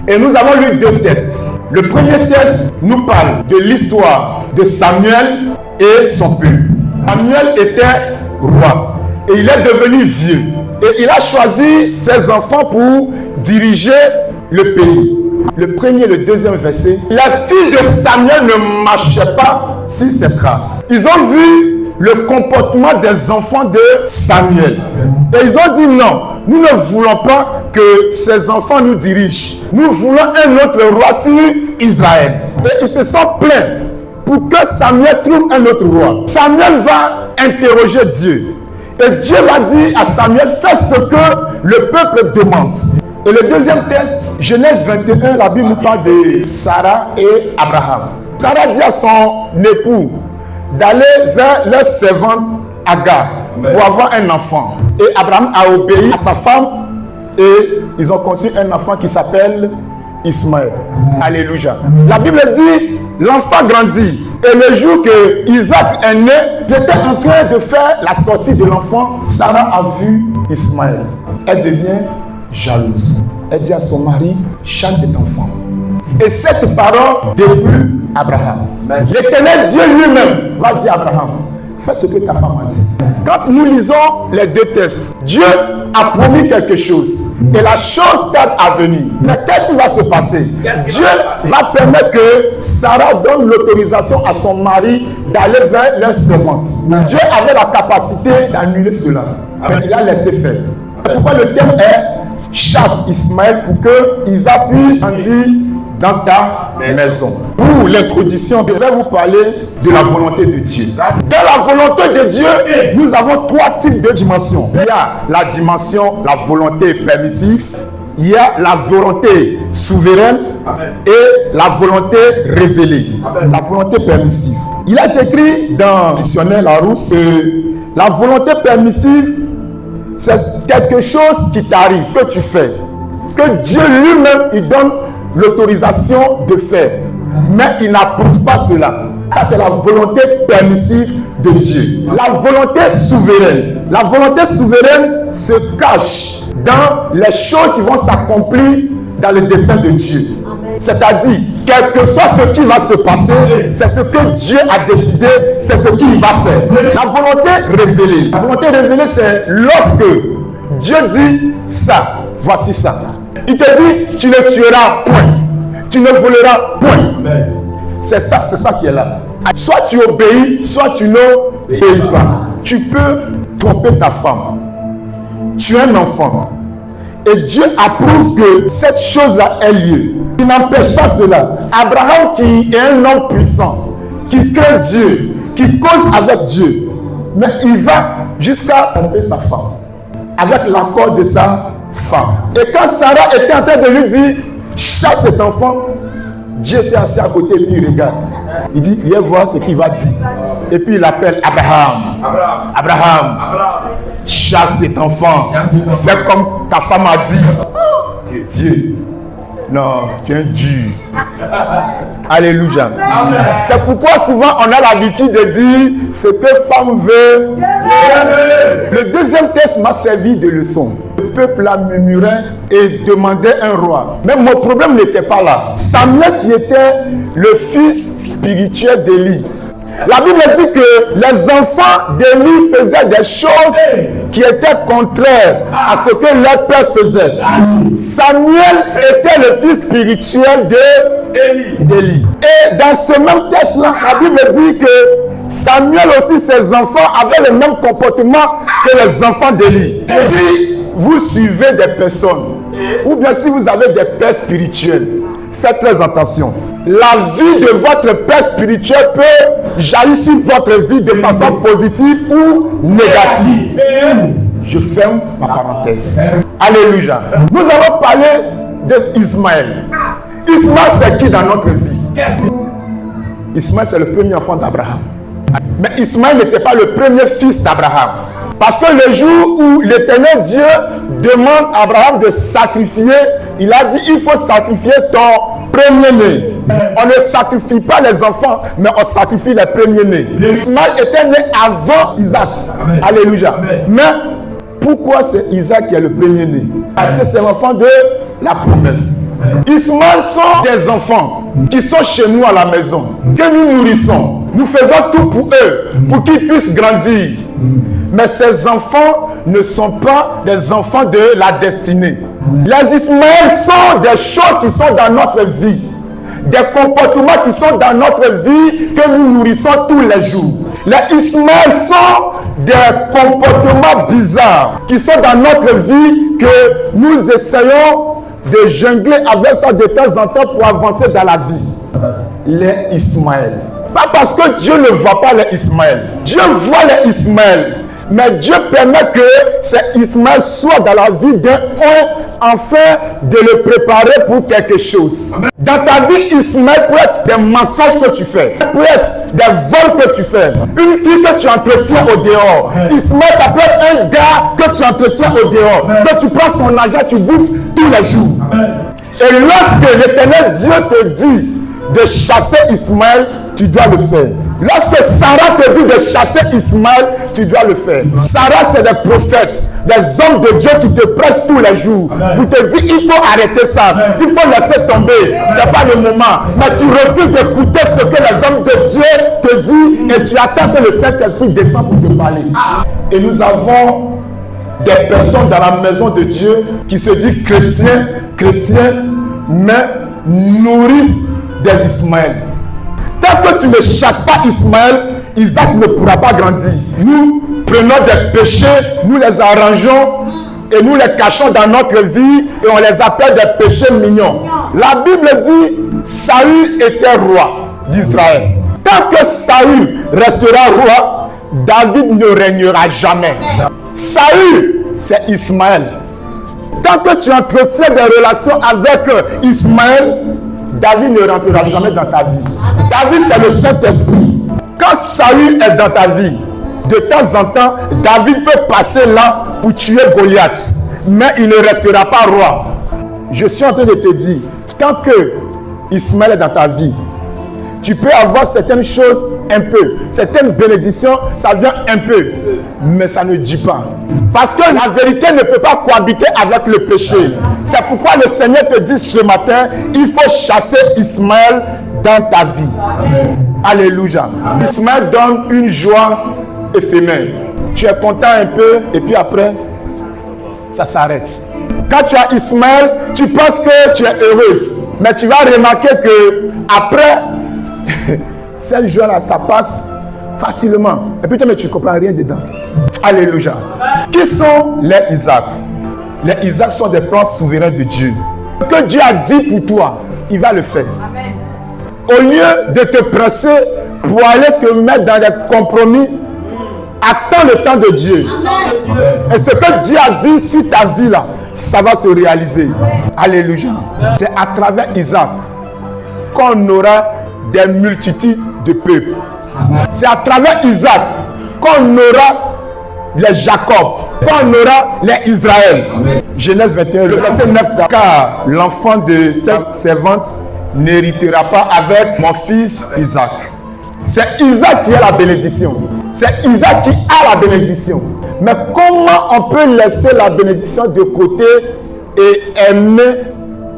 Et nous avons lu 2 tests. Le premier test nous parle de l'histoire de Samuel et son peuple. Samuel était roi et il est devenu vieux. Et il a choisi ses enfants pour diriger le pays. Le premier et le deuxième verset. La fille de Samuel ne marchait pas sur ses traces. Ils ont vu le comportement des enfants de Samuel. Et ils ont dit non, nous ne voulons pas que ces enfants nous dirigent. Nous voulons un autre roi sur Israël. Et ils se sont plaints pour que Samuel trouve un autre roi. Samuel va interroger Dieu. Et Dieu va dire à Samuel, fais ce que le peuple demande. Et le deuxième test, Genèse 21, la Bible nous parle de Sarah et Abraham. Sarah dit à son époux d'aller vers leur servante Agar pour avoir un enfant. Et Abraham a obéi à sa femme et ils ont conçu un enfant qui s'appelle Ismaël. Alléluia. La Bible dit, l'enfant grandit. Et le jour que Isaac est né, j'étais en train de faire la sortie de l'enfant. Sarah a vu Ismaël. Elle devient jalouse. Elle dit à son mari, chasse cet enfant. Et cette parole déplut Abraham. L'Éternel Dieu lui-même va dire à Abraham, fais ce que ta femme a dit. Quand nous lisons les 2 tests, Dieu a promis quelque chose. Et la chose tarde à venir. Mais qu'est-ce qui va se passer? Dieu va permettre que Sarah donne l'autorisation à son mari d'aller vers leur servante. Dieu avait la capacité d'annuler cela. Mais il a laissé faire. Pourquoi le thème est chasse Ismaël pour que Isaac puisse grandir dans ta maison. Pour l'introduction, je vais vous parler de la volonté de Dieu. Dans la volonté de Dieu, nous avons 3 types de dimensions. Il y a la dimension, la volonté permissive. Il y a la volonté souveraine et la volonté révélée. La volonté permissive. Il est écrit dans le dictionnaire Larousse que la volonté permissive, c'est quelque chose qui t'arrive, que tu fais. Que Dieu lui-même, il donne l'autorisation de faire. Mais il n'approuve pas cela. Ça, c'est la volonté permissive de Dieu. La volonté souveraine. La volonté souveraine se cache dans les choses qui vont s'accomplir dans le dessein de Dieu. C'est-à-dire, quel que soit ce qui va se passer, c'est ce que Dieu a décidé, c'est ce qu'il va faire. La volonté révélée. La volonté révélée, c'est lorsque Dieu dit ça, voici ça. Il te dit, tu ne tueras point. Tu ne voleras point. C'est ça qui est là. Soit tu obéis, soit tu n'obéis pas. Tu peux tromper ta femme. Tu es un enfant. Et Dieu approuve que cette chose-là ait lieu. Il n'empêche pas cela. Abraham, qui est un homme puissant, qui craint Dieu, qui cause avec Dieu, mais il va jusqu'à tromper sa femme, avec l'accord de sa femme. Et quand Sarah était en train de lui dire, chasse cet enfant, Dieu était assis à côté et puis il regarde. Il dit, viens voir ce qu'il va dire. Et puis il appelle Abraham. Abraham, chasse cet enfant. Fais comme ta femme a dit. Dieu. Non, tu es dur. Alléluia. C'est pourquoi souvent on a l'habitude de dire ce que femme veut. Le deuxième test m'a servi de leçon. Le peuple là murmurait et demandait un roi. Mais mon problème n'était pas là. Samuel, qui était le fils spirituel d'Élie. La Bible dit que les enfants d'Élie faisaient des choses qui étaient contraires à ce que leur père faisait. Samuel était le fils spirituel d'Élie. Et dans ce même texte-là, la Bible dit que Samuel aussi, ses enfants, avaient le même comportement que les enfants d'Élie. Si vous suivez des personnes, ou bien si vous avez des pères spirituels, faites très attention. La vie de votre père spirituel peut jaillir sur votre vie de façon positive ou négative. Je ferme ma parenthèse. Alléluia. Nous allons parler d'Ismaël. Ismaël, c'est qui dans notre vie? Ismaël, c'est le premier enfant d'Abraham. Mais Ismaël n'était pas le premier fils d'Abraham. Parce que le jour où l'Éternel Dieu demande à Abraham de sacrifier, il a dit, il faut sacrifier ton premier-né. On ne sacrifie pas les enfants, mais on sacrifie les premiers-nés. Ismaël était né avant Isaac. Amen. Alléluia. Amen. Mais pourquoi c'est Isaac qui est le premier-né? Parce que c'est l'enfant de la promesse. Ismaël sont des enfants qui sont chez nous à la maison, que nous nourrissons. Nous faisons tout pour eux, pour qu'ils puissent grandir. Mais ces enfants ne sont pas des enfants de la destinée. Les Ismaël sont des choses qui sont dans notre vie. Des comportements qui sont dans notre vie que nous nourrissons tous les jours. Les Ismaël sont des comportements bizarres qui sont dans notre vie que nous essayons de jongler avec ça de temps en temps pour avancer dans la vie. Les Ismaël. Pas parce que Dieu ne voit pas les Ismaël. Dieu voit les Ismaël. Mais Dieu permet que ces Ismaël soient dans la vie d'un afin de le préparer pour quelque chose. Dans ta vie, Ismaël peut être des mensonges que tu fais, peut être des vols que tu fais, une fille que tu entretiens au dehors. Ismaël, ça peut être un gars que tu entretiens au dehors, que tu prends son argent, tu bouffes tous les jours. Et lorsque l'Éternel Dieu te dit de chasser Ismaël, tu dois le faire. Lorsque Sarah te dit de chasser Ismaël, tu dois le faire. Sarah, c'est des prophètes, des hommes de Dieu qui te prêchent tous les jours. Pour te dire, il faut arrêter ça, il faut laisser tomber, c'est pas le moment. Mais tu refuses d'écouter ce que les hommes de Dieu te disent et tu attends que le Saint-Esprit descende pour te parler. Et nous avons des personnes dans la maison de Dieu qui se disent chrétiens, mais nourrissent des Ismaël. Tant que tu ne chasses pas Ismaël, Isaac ne pourra pas grandir. Nous prenons des péchés, nous les arrangeons et nous les cachons dans notre vie et on les appelle des péchés mignons. La Bible dit, Saül était roi d'Israël. Tant que Saül restera roi, David ne régnera jamais. Saül, c'est Ismaël. Tant que tu entretiens des relations avec Ismaël, David ne rentrera jamais dans ta vie. David, c'est le Saint-Esprit. Quand Saül est dans ta vie, de temps en temps, David peut passer là pour tuer Goliath. Mais il ne restera pas roi. Je suis en train de te dire, tant que Ismaël est dans ta vie, tu peux avoir certaines choses un peu. Certaines bénédictions, ça vient un peu. Mais ça ne dit pas. Parce que la vérité ne peut pas cohabiter avec le péché. C'est pourquoi le Seigneur te dit ce matin, il faut chasser Ismaël dans ta vie. Amen. Alléluia. Amen. Ismaël donne une joie éphémère. Tu es content un peu et puis après, ça s'arrête. Quand tu as Ismaël, tu penses que tu es heureuse. Mais tu vas remarquer que après, cette joie-là, ça passe facilement. Et puis mais tu ne comprends rien dedans. Alléluia. Qui sont les Isaac? Les Isaac sont des plans souverains de Dieu. Ce que Dieu a dit pour toi, il va le faire. Amen. Au lieu de te presser pour aller te mettre dans des compromis, attends le temps de Dieu. Amen. Et ce que Dieu a dit sur ta vie là, ça va se réaliser. Amen. Alléluia. C'est à travers Isaac qu'on aura des multitudes de peuples. Amen. C'est à travers Isaac qu'on aura les Jacob, qu'on aura les Israël. Amen. Genèse 21, le verset 9. Car l'enfant de cette servante n'héritera pas avec mon fils Isaac. C'est Isaac qui a la bénédiction. C'est Isaac qui a la bénédiction. Mais comment on peut laisser la bénédiction de côté et aimer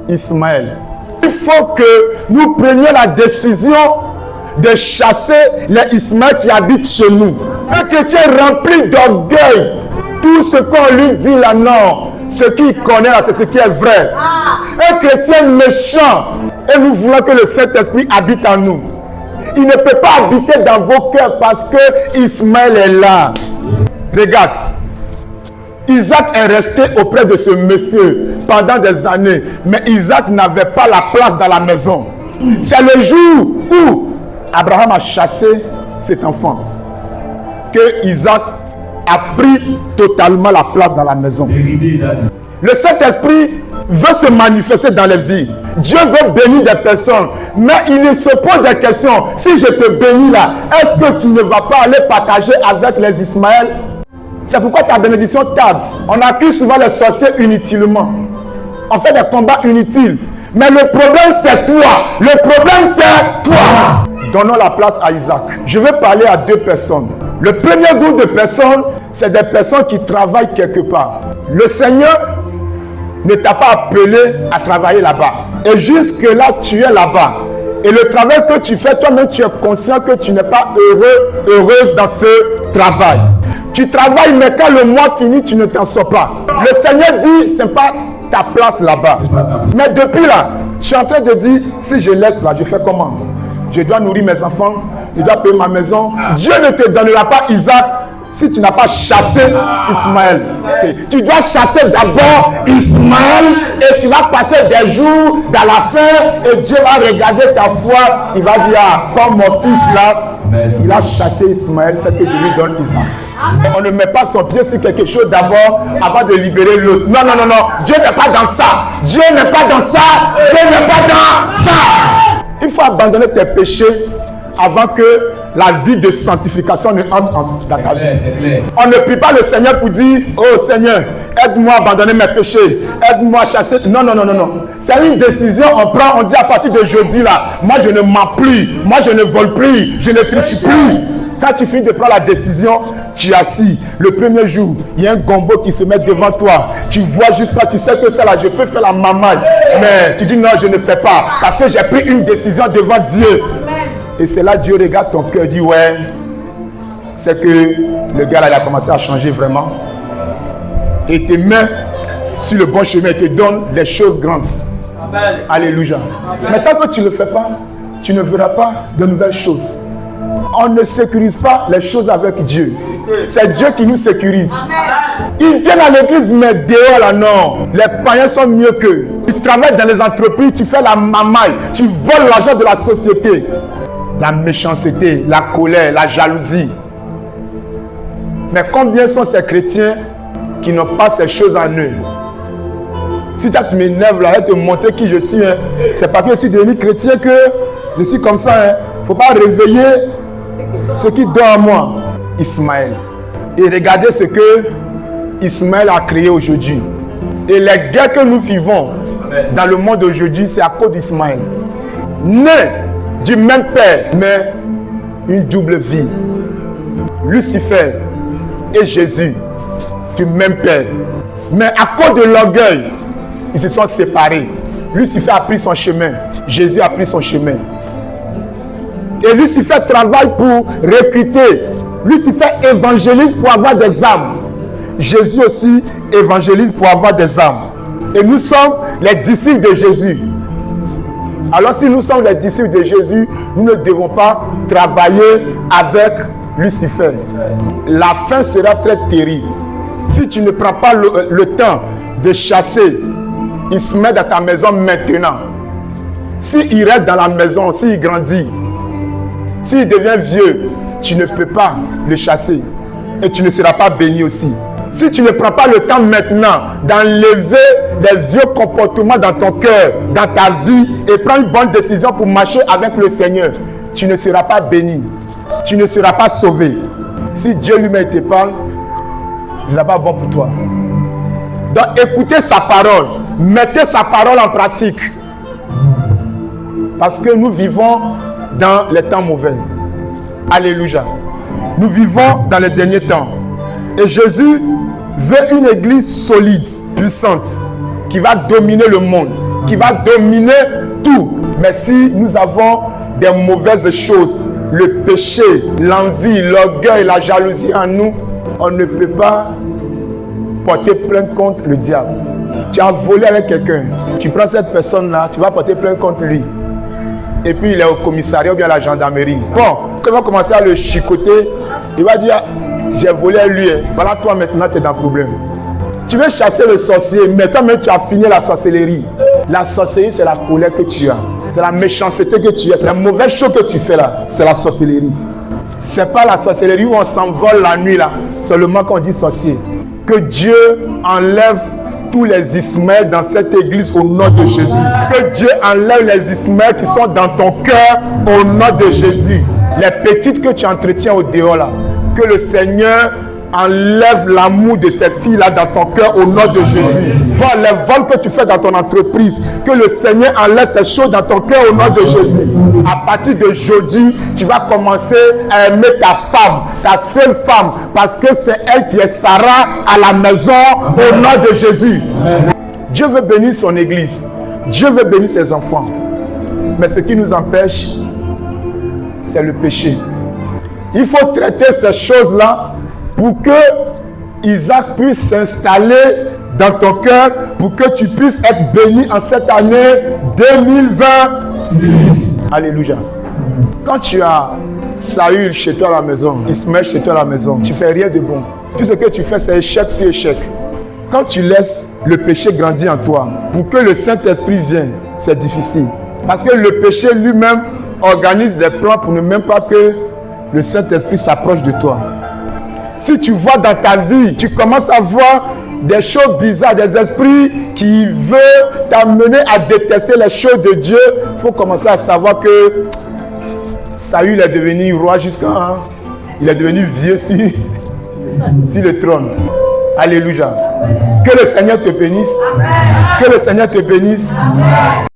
Ismaël? Il faut que nous prenions la décision de chasser les Ismaël qui habitent chez nous. Un chrétien rempli d'orgueil, tout ce qu'on lui dit là, non, ce qu'il connaît là, c'est ce qui est vrai. Un chrétien méchant, et nous voulons que le Saint-Esprit habite en nous. Il ne peut pas habiter dans vos cœurs parce que Ismaël est là. Regarde, Isaac est resté auprès de ce monsieur pendant des années, mais Isaac n'avait pas la place dans la maison. C'est le jour où Abraham a chassé cet enfant que Isaac a pris totalement la place dans la maison. Le Saint-Esprit veut se manifester dans les vies. Dieu veut bénir des personnes, mais il se pose des questions. Si je te bénis là, est-ce que tu ne vas pas aller partager avec les Ismaël? C'est pourquoi ta bénédiction tarde. On accuse souvent les sorciers inutilement. On fait des combats inutiles. Mais le problème c'est toi. Le problème c'est toi. Donnons la place à Isaac. Je vais parler à deux personnes. Le premier groupe de personnes, c'est des personnes qui travaillent quelque part. Le Seigneur ne t'a pas appelé à travailler là-bas. Et jusque-là, tu es là-bas. Et le travail que tu fais, toi-même, tu es conscient que tu n'es pas heureuse dans ce travail. Tu travailles, mais quand le mois finit, tu ne t'en sors pas. Le Seigneur dit, ce n'est pas ta place là-bas. Mais depuis là, je suis en train de dire, si je laisse là, je fais comment? Je dois nourrir mes enfants, je dois payer ma maison. Dieu ne te donnera pas Isaac si tu n'as pas chassé Ismaël. Tu dois chasser d'abord Ismaël et tu vas passer des jours dans la faim et Dieu va regarder ta foi. Il va dire, ah, comme mon fils là, il a chassé Ismaël, c'est que je lui donne Isaac. On ne met pas son pied sur quelque chose d'abord avant de libérer l'autre. Non, non, non, non. Dieu n'est pas dans ça. Dieu n'est pas dans ça. Dieu n'est pas dans ça. Il faut abandonner tes péchés avant que la vie de sanctification ne entre dans ta vie. On ne prie pas le Seigneur pour dire, oh Seigneur, aide-moi à abandonner mes péchés, aide-moi à chasser. Non, non, non, non, non. C'est une décision, on prend, on dit à partir d'aujourd'hui là, moi je ne mens plus, moi je ne vole plus, je ne triche plus. Quand tu finis de prendre la décision, tu es assis. Le premier jour, il y a un gombo qui se met devant toi. Tu vois jusqu'à, tu sais que ça là, je peux faire la mamaille. Mais tu dis non, je ne fais pas. Parce que j'ai pris une décision devant Dieu. Et c'est là Dieu regarde ton cœur, dit ouais, c'est que le gars là, il a commencé à changer vraiment. Et te met sur le bon chemin et te donne les choses grandes. Amen. Alléluia. Amen. Mais tant que tu ne le fais pas, tu ne verras pas de nouvelles choses. On ne sécurise pas les choses avec Dieu. C'est Dieu qui nous sécurise. Ils viennent à l'église, mais dehors là, non. Les païens sont mieux qu'eux. Tu travailles dans les entreprises, tu fais la mamaille, tu voles l'argent de la société. La méchanceté, la colère, la jalousie. Mais combien sont ces chrétiens qui n'ont pas ces choses en eux? Si tu m'énerves là, et te montrer qui je suis, hein, c'est parce que je suis devenu chrétien que je suis comme ça. Il ne faut pas réveiller ce qui dort en moi. Ismaël. Et regardez ce que Ismaël a créé aujourd'hui. Et les guerres que nous vivons dans le monde aujourd'hui, c'est à cause d'Ismaël. Né du même père, mais une double vie. Lucifer et Jésus, du même père. Mais à cause de l'orgueil, ils se sont séparés. Lucifer a pris son chemin, Jésus a pris son chemin. Et Lucifer travaille pour recruter. Lucifer évangélise pour avoir des âmes. Jésus aussi évangélise pour avoir des âmes. Et nous sommes les disciples de Jésus. Alors si nous sommes les disciples de Jésus, nous ne devons pas travailler avec Lucifer. La fin sera très terrible. Si tu ne prends pas le temps de chasser Ismaël dans ta maison maintenant, s'il reste dans la maison, s'il grandit, s'il devient vieux, tu ne peux pas le chasser et tu ne seras pas béni aussi. Si tu ne prends pas le temps maintenant d'enlever les vieux comportements dans ton cœur, dans ta vie et prends une bonne décision pour marcher avec le Seigneur, tu ne seras pas béni. Tu ne seras pas sauvé. Si Dieu lui-même te parle, ce n'est pas bon pour toi. Donc écoutez sa parole. Mettez sa parole en pratique. Parce que nous vivons dans les temps mauvais. Alléluia. Nous vivons dans les derniers temps. Et Jésus veut une église solide, puissante, qui va dominer le monde, qui va dominer tout. Mais si nous avons des mauvaises choses, le péché, l'envie, l'orgueil, la jalousie en nous, on ne peut pas porter plainte contre le diable. Tu as volé avec quelqu'un, tu prends cette personne-là, tu vas porter plainte contre lui. Et puis il est au commissariat ou bien à la gendarmerie. Bon, quand il va commencer à le chicoter, il va dire, j'ai volé à lui. Voilà, toi maintenant tu es dans le problème. Tu veux chasser le sorcier, mais toi-même tu as fini la sorcellerie. La sorcellerie, c'est la colère que tu as. C'est la méchanceté que tu as. C'est la mauvaise chose que tu fais là. C'est la sorcellerie. C'est pas la sorcellerie où on s'envole la nuit là. Seulement qu'on dit sorcier. Que Dieu enlève tous les Ismaël dans cette église au nom de Jésus. Que Dieu enlève les Ismaël qui sont dans ton cœur au nom de Jésus. Les petites que tu entretiens au dehors là. Que le Seigneur enlève l'amour de ces filles-là dans ton cœur au nom de Jésus. Voir les vols que tu fais dans ton entreprise, que le Seigneur enlève ces choses dans ton cœur au nom de Jésus. À partir d'aujourd'hui, tu vas commencer à aimer ta femme, ta seule femme, parce que c'est elle qui est Sarah à la maison au nom de Jésus. Dieu veut bénir son église. Dieu veut bénir ses enfants. Mais ce qui nous empêche, c'est le péché. Il faut traiter ces choses-là pour que Isaac puisse s'installer dans ton cœur, pour que tu puisses être béni en cette année 2026. Alléluia. Quand tu as Saül chez toi à la maison, Ismaël chez toi à la maison, tu ne fais rien de bon. Tout ce que tu fais, c'est échec sur échec. Quand tu laisses le péché grandir en toi, pour que le Saint-Esprit vienne, c'est difficile. Parce que le péché lui-même organise des plans pour ne même pas que le Saint-Esprit s'approche de toi. Si tu vois dans ta vie, tu commences à voir des choses bizarres, des esprits qui veulent t'amener à détester les choses de Dieu, il faut commencer à savoir que Saül est devenu roi jusqu'à... il est devenu vieux sur le trône. Alléluia. Que le Seigneur te bénisse. Amen. Que le Seigneur te bénisse. Amen.